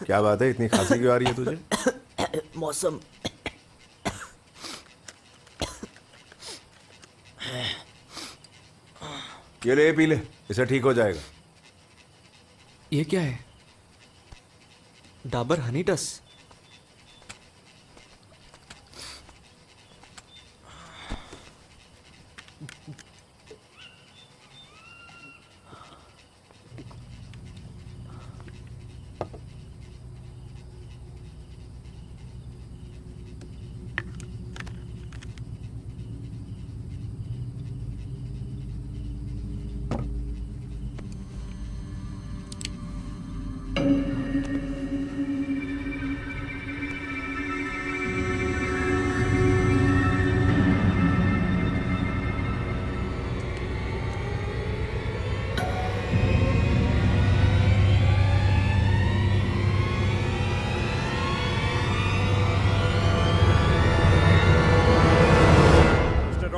क्या बात है, इतनी खांसी क्यों आ रही है तुझे? मौसम ये ले पी ले, इसे ठीक हो जाएगा। ये क्या है? डाबर हनी टस।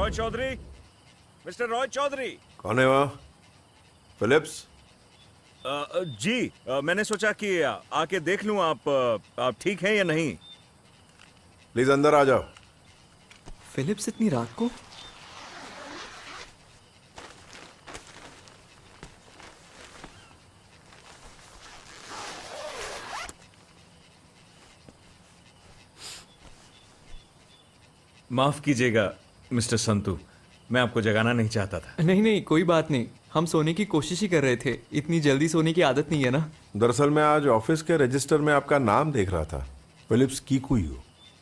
चौधरी, मिस्टर रॉय चौधरी। कौन है वहाँ? फिलिप्स? जी, मैंने सोचा कि आके देख लूं आप ठीक हैं या नहीं। प्लीज अंदर आ जाओ। फिलिप्स इतनी रात को? माफ कीजिएगा मिस्टर संतू, मैं आपको जगाना नहीं चाहता था। नहीं नहीं, कोई बात नहीं। हम सोने की कोशिश ही कर रहे थे। इतनी जल्दी सोने की आदत नहीं है ना। दरअसल मैं आज ऑफिस के रजिस्टर में आपका नाम देख रहा था, फिलिप्स कीकुयू।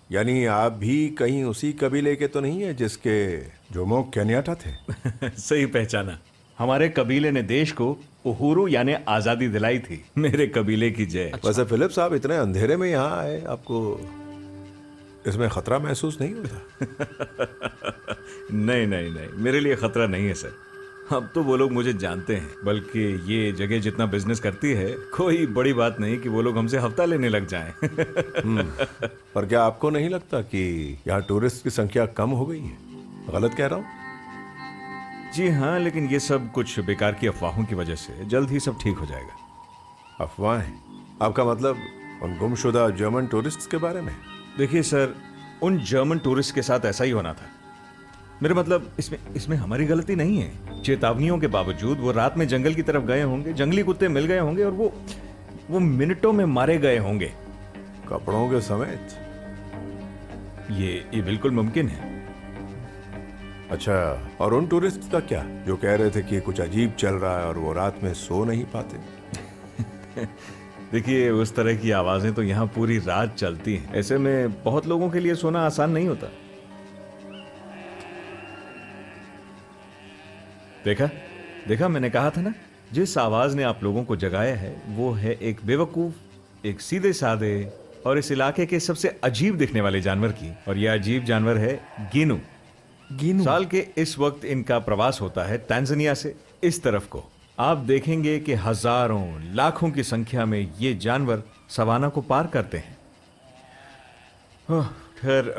यानी आप भी कहीं उसी कबीले के तो नहीं है जिसके जोमो केन्याटा थे? सही पहचाना। हमारे कबीले ने देश को उहुरू यानी आजादी दिलाई थी। मेरे कबीले की जय। वैसे फिलिप्स, आप इतने अंधेरे में यहाँ आए, आपको इसमें खतरा महसूस नहीं होता? नहीं नहीं नहीं, मेरे लिए खतरा नहीं है सर। अब तो वो लोग मुझे जानते हैं, बल्कि ये जगह जितना बिजनेस करती है, कोई बड़ी बात नहीं कि वो लोग हमसे हफ्ता लेने लग जाएं। पर क्या आपको नहीं लगता कि यहाँ टूरिस्ट की संख्या कम हो गई है? गलत कह रहा हूँ? जी हाँ, लेकिन ये सब कुछ बेकार की अफवाहों की वजह से जल्द ही सब ठीक हो जाएगा। अफवाहें? आपका मतलब उन गुमशुदा जर्मन टूरिस्ट के बारे में? देखिए सर, उन जर्मन टूरिस्ट के साथ ऐसा ही होना था। मेरा मतलब इसमें हमारी गलती नहीं है। चेतावनियों के बावजूद वो रात में जंगल की तरफ गए होंगे, जंगली कुत्ते मिल गए होंगे और वो मिनटों में मारे गए होंगे, कपड़ों के समेत। ये बिल्कुल मुमकिन है। अच्छा, और उन टूरिस्ट का क्या जो कह रहे थे कि कुछ अजीब चल रहा है और वो रात में सो नहीं पाते? देखिए, उस तरह की आवाजें तो यहाँ पूरी रात चलती हैं। ऐसे में बहुत लोगों के लिए सोना आसान नहीं होता। देखा मैंने कहा था ना, जिस आवाज ने आप लोगों को जगाया है वो है एक बेवकूफ, एक सीधे साधे और इस इलाके के सबसे अजीब दिखने वाले जानवर की। और यह अजीब जानवर है गिनू। साल के इस वक्त इनका प्रवास होता है तंजानिया से इस तरफ को। आप देखेंगे कि हजारों लाखों की संख्या में ये जानवर सवाना को पार करते हैं। खैर,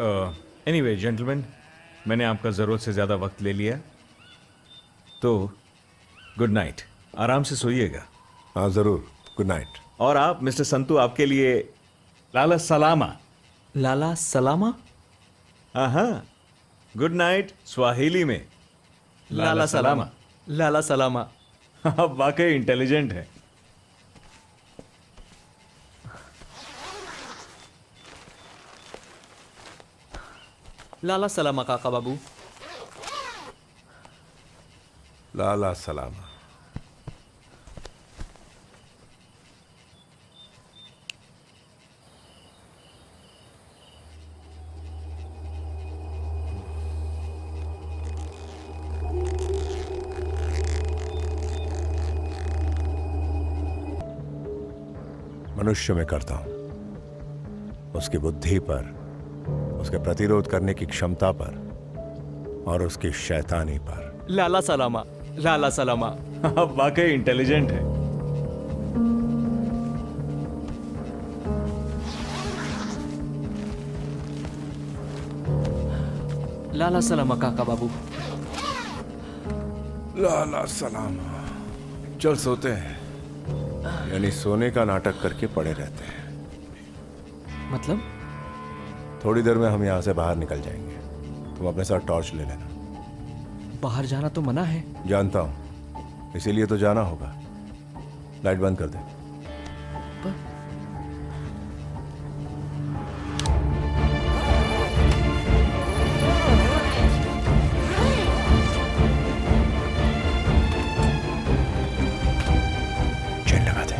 एनीवे जेंटलमैन, मैंने आपका जरूरत से ज्यादा वक्त ले लिया, तो गुड नाइट। आराम से सोइएगा। हाँ जरूर, गुड नाइट। और आप मिस्टर संतू, आपके लिए लाला सलामा। लाला सलामा? हाँ, गुड नाइट स्वाहिली में लाला सलामा। लाला सलामा। आप वाकई इंटेलिजेंट हैं। लाला सलामा काका बाबू। लाला सलामा। मनुष्य में करता हूं, उसकी बुद्धि पर, उसके प्रतिरोध करने की क्षमता पर और उसकी शैतानी पर। लाला सलामा। लाला सलामा। आप वाकई इंटेलिजेंट हैं। लाला सलामा काका बाबू। लाला सलामा। चल सोते हैं, यानी सोने का नाटक करके पड़े रहते हैं। मतलब? थोड़ी देर में हम यहाँ से बाहर निकल जाएंगे। तुम अपने साथ टॉर्च ले लेना। बाहर जाना तो मना है। जानता हूँ, इसीलिए तो जाना होगा। लाइट बंद कर दे। चेन लगा दे।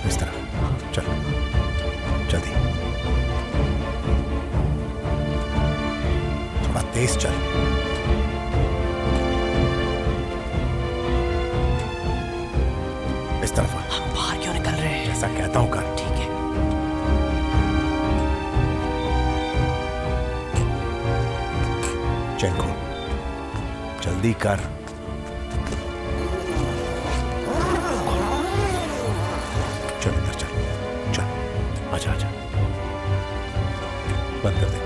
इस तरह चल, जल्दी, थोड़ा तेज चल। इस तरफ आ। हम बाहर क्यों निकल रहे हैं? ऐसा कहता हूं कर। ठीक है। चेन खोल, जल्दी कर। चल अंदर चल, चल आजा आजा। बंद कर दे।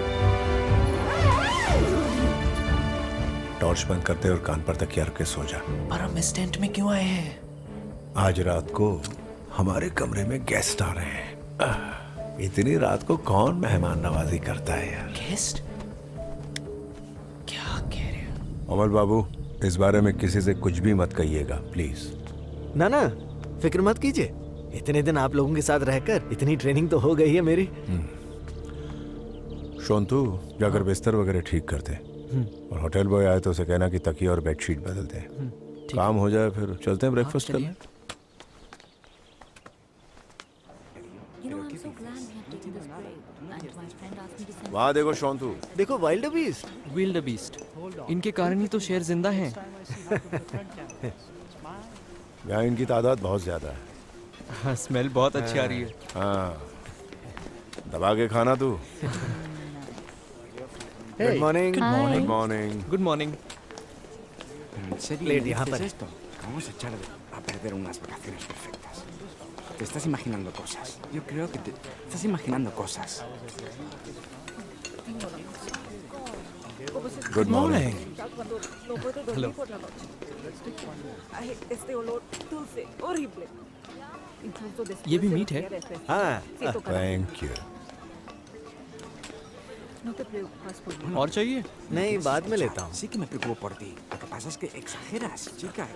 टॉर्च बंद करते और कान पर तकिया रख के सो जा। पर हम इस टेंट में क्यों आए हैं? आज रात को हमारे कमरे में गेस्ट आ रहे हैं। इतनी रात को कौन मेहमान नवाजी करता है यार। गेस्ट? क्या कह रहे हो? अमर बाबू, इस बारे में किसी से कुछ भी मत कहिएगा प्लीज। ना ना, फिक्र मत कीजिए। इतने दिन आप लोगों के साथ रहकर इतनी ट्रेनिंग तो हो गई है मेरी। शोंतू, जाकर बिस्तर वगैरह ठीक कर दे। और होटल बॉय आए तो उसे कहना कि तकिया और बेडशीट बदल दे। काम हो जाए फिर चलते हैं ब्रेकफास्ट करने। You know, I'm so glad we have taken this break. And my friend asked me to send वहाँ देखो शोंतू। देखो वाइल्ड बीस्ट। Wild beast. इनके कारण ही तो शेर जिंदा हैं। यहाँ इनकी तादाद बहुत ज्यादा है। हाँ, स्मेल बहुत अच्छी आ रही है। हाँ, दबा के खाना तू। Good morning. Good morning. Good morning. Pero en serio, Plate, ¿me यहाँ dices पर। esto? Vamos a echar a perder unas vacaciones perfectas. Te estás imaginando cosas. Yo creo que te estás imaginando cosas. Good morning. No puedo dormir por la noche. Ay, este olor dulce, horrible. Incluso después ये भी de meet है? limpiar el refri, हाँ, siento calor. Thank you. No te preocupas por mí. और चाहिए? नहीं बाद में लेता हूँ। Sí que me preocupo por ti. Lo que pasa es que exageras, chica.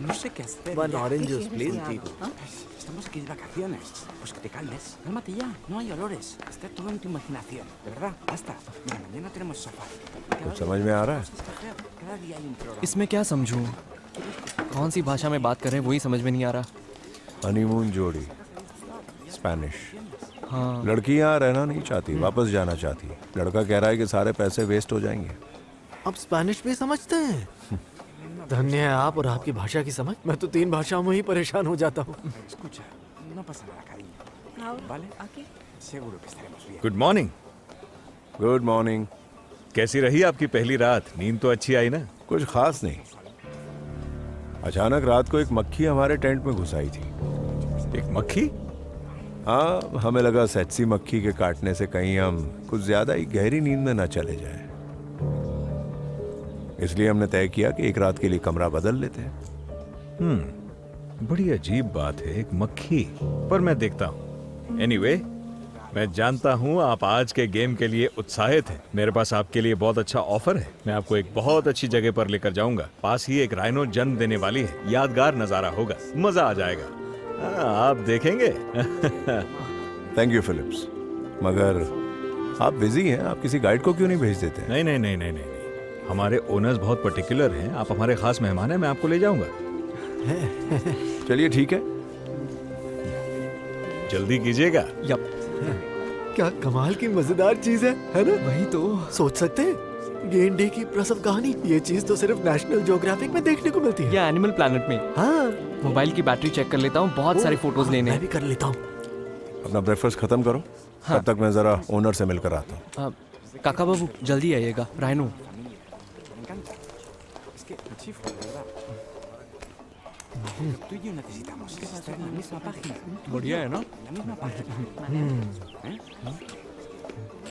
No sé qué hacer. One ya. orange ¿Qué juice, quieres please. que haga? ¿Ah? Estamos aquí de vacaciones. Pues que te calmes. Cálmate ya. No hay olores. Está todo en tu imaginación. De verdad, basta. Mira, mañana tenemos sofá. कुछ समझ में आ रहा है? Cada día hay un programa. इसमें क्या समझूं? कौन सी भाषा में बात कर रहे हैं वही समझ में नहीं आ रहा। हनीमून जोड़ी, स्पेनिश। हाँ। लड़की यहाँ रहना नहीं चाहती, वापस जाना चाहती। लड़का कह रहा है कि सारे पैसे वेस्ट हो जाएंगे। आप स्पेनिश भी समझते हैं? धन्य है आप और आपकी भाषा की समझ। मैं तो 3 भाषाओं में ही परेशान हो जाता हूँ। Escucha, no pasa nada, cariño. Ahora, ¿Vale? aquí. Seguro que estaremos bien. Good morning. Good morning. कैसी रही आपकी पहली रात? नींद तो अच्छी आई ना? कुछ खास नहीं। अचानक रात को एक मक्खी हमारे टेंट में घुस आई थी। एक मक्खी? हाँ, हमें लगा सेक्सी मक्खी के काटने से कहीं हम कुछ ज्यादा ही गहरी नींद में न चले जाएं। इसलिए हमने तय किया कि एक रात के लिए कमरा बदल लेते हैं। बड़ी अजीब बात है, एक मक्खी। पर मैं देखता हूँ। एनीवे, मैं जानता हूँ आप आज के गेम के लिए उत्साहित हैं। मेरे पास आपके लिए बहुत अच्छा ऑफर है। मैं आपको एक बहुत अच्छी जगह पर लेकर जाऊंगा। पास ही एक राइनो जन्म देने वाली है। यादगार नजारा होगा, मजा आ जाएगा। आप देखेंगे। थैंक यू फिलिप्स, मगर आप बिजी हैं। आप किसी गाइड को क्यों नहीं भेज देते? नहीं नहीं नहीं नहीं नहीं, हमारे ओनर्स बहुत पर्टिकुलर हैं। आप हमारे खास मेहमान हैं, मैं आपको ले जाऊंगा। चलिए ठीक है। जल्दी कीजिएगा। यप, क्या कमाल की मजेदार चीज है ना? वही तो। सोच सकते हैं गेंडे की प्रसव कहानी। ये चीज तो सिर्फ नेशनल ज्योग्राफिक में देखने को मिलती है। ये एनिमल प्लैनेट में। हाँ, मोबाइल की बैटरी चेक कर लेता हूँ, बहुत सारे फोटोज लेने मैं हैं। भी कर लेता हूँ। अपना ब्रेकफास्ट खत्म करो। हाँ। तब तक मैं जरा ओनर से मिलकर आता हूँ। काका बाबू जल्दी आइएगा। Rhino, Me encanta. Es que me chifo, de verdad. Tú y yo necesitamos estar en la misma página. बढ़िया है ना? En la misma página. ¿Eh?